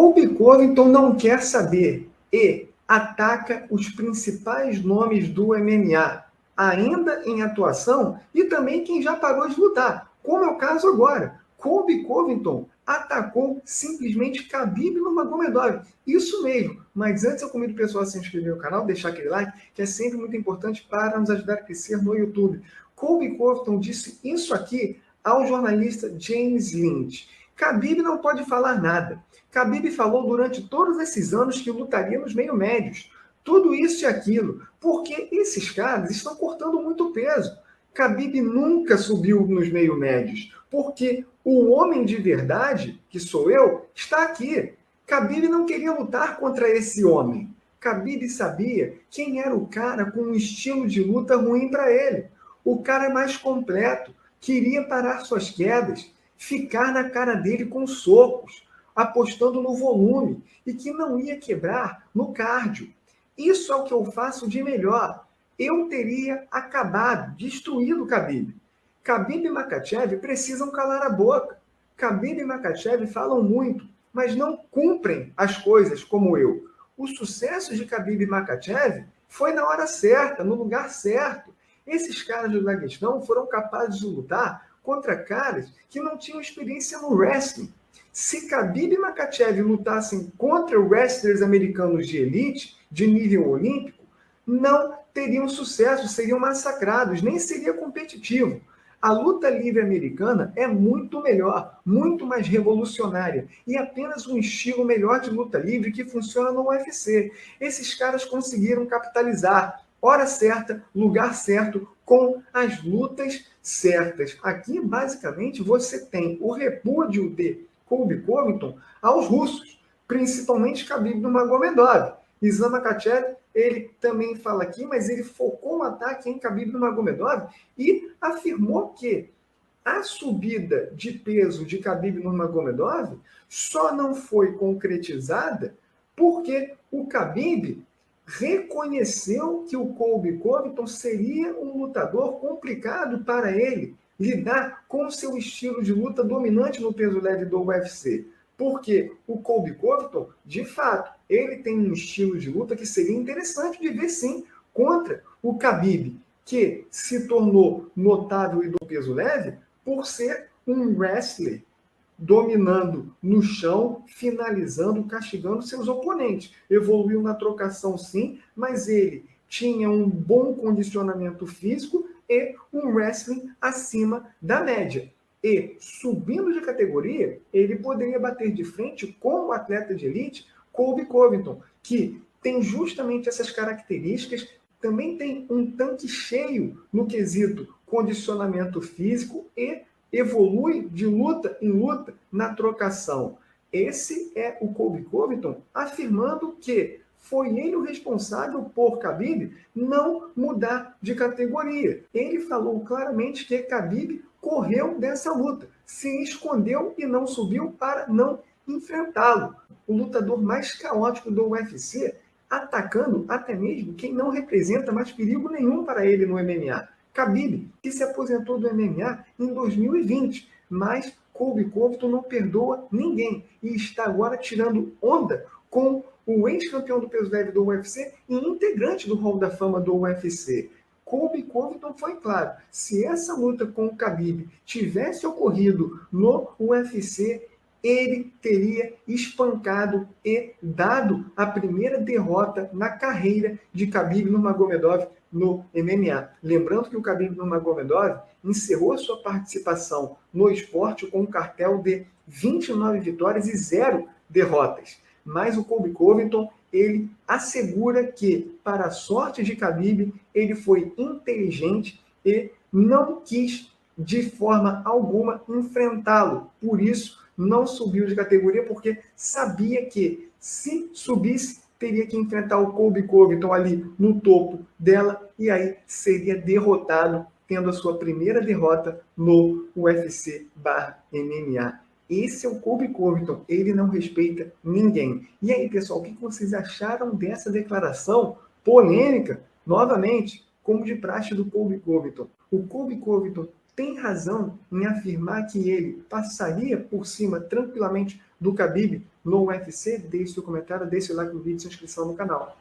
Colby Covington não quer saber e ataca os principais nomes do MMA, ainda em atuação, e também quem já parou de lutar, como é o caso agora. Colby Covington atacou simplesmente Khabib Nurmagomedov. Isso mesmo. Mas antes eu convido o pessoal a se inscrever no canal, deixar aquele like, que é sempre muito importante para nos ajudar a crescer no YouTube. Colby Covington disse isso aqui ao jornalista James Lynch. Khabib não pode falar nada. Khabib falou durante todos esses anos que lutaria nos meio-médios. Tudo isso e aquilo. Porque esses caras estão cortando muito peso. Khabib nunca subiu nos meio-médios. Porque o homem de verdade, que sou eu, está aqui. Khabib não queria lutar contra esse homem. Khabib sabia quem era o cara com um estilo de luta ruim para ele. O cara mais completo, queria parar suas quedas, ficar na cara dele com socos, apostando no volume e que não ia quebrar no cardio. Isso é o que eu faço de melhor. Eu teria acabado, destruído o Khabib. Khabib e Makhachev precisam calar a boca. Khabib e Makhachev falam muito, mas não cumprem as coisas como eu. O sucesso de Khabib e Makhachev foi na hora certa, no lugar certo. Esses caras do Daguestão foram capazes de lutar contra caras que não tinham experiência no wrestling. Se Khabib e Makhachev lutassem contra wrestlers americanos de elite, de nível olímpico, não teriam sucesso, seriam massacrados, nem seria competitivo. A luta livre americana é muito melhor, muito mais revolucionária e apenas um estilo melhor de luta livre que funciona no UFC. Esses caras conseguiram capitalizar hora certa, lugar certo, com as lutas certas. Aqui, basicamente, você tem o repúdio de Colby Covington aos russos, principalmente Khabib Nurmagomedov. Islam Makhachev, ele também fala aqui, mas ele focou um ataque em Khabib Nurmagomedov e afirmou que a subida de peso de Khabib Nurmagomedov só não foi concretizada porque o Khabib reconheceu que o Colby Covington seria um lutador complicado para ele lidar com o seu estilo de luta dominante no peso leve do UFC. Porque o Colby Covington, de fato, ele tem um estilo de luta que seria interessante de ver, sim, contra o Khabib, que se tornou notável e do peso leve por ser um wrestler dominando no chão, finalizando, castigando seus oponentes. Evoluiu na trocação, sim, mas ele tinha um bom condicionamento físico e um wrestling acima da média. E, subindo de categoria, ele poderia bater de frente com o atleta de elite Colby Covington, que tem justamente essas características, também tem um tanque cheio no quesito condicionamento físico e evolui de luta em luta na trocação. Esse é o Colby Covington afirmando que foi ele o responsável por Khabib não mudar de categoria. Ele falou claramente que Khabib correu dessa luta, se escondeu e não subiu para não enfrentá-lo. O lutador mais caótico do UFC, atacando até mesmo quem não representa mais perigo nenhum para ele no MMA. Khabib, que se aposentou do MMA em 2020, mas Colby Covington não perdoa ninguém e está agora tirando onda com o ex-campeão do peso leve do UFC e integrante do Hall da Fama do UFC. Colby Covington foi claro, se essa luta com o Khabib tivesse ocorrido no UFC, ele teria espancado e dado a primeira derrota na carreira de Khabib Nurmagomedov no MMA. Lembrando que o Khabib Nurmagomedov encerrou sua participação no esporte com um cartel de 29 vitórias e 0 derrotas. Mas o Colby Covington, ele assegura que, para a sorte de Khabib, ele foi inteligente e não quis de forma alguma enfrentá-lo. Por isso, não subiu de categoria, porque sabia que, se subisse, teria que enfrentar o Colby Covington ali no topo dela, e aí seria derrotado, tendo a sua primeira derrota no UFC/MMA. Esse é o Colby Covington, ele não respeita ninguém. E aí, pessoal, o que vocês acharam dessa declaração polêmica? Novamente, como de praxe do Colby Covington. O Colby Covington tem razão em afirmar que ele passaria por cima tranquilamente do Khabib no UFC, deixe seu comentário, deixe seu like no vídeo e sua inscrição no canal.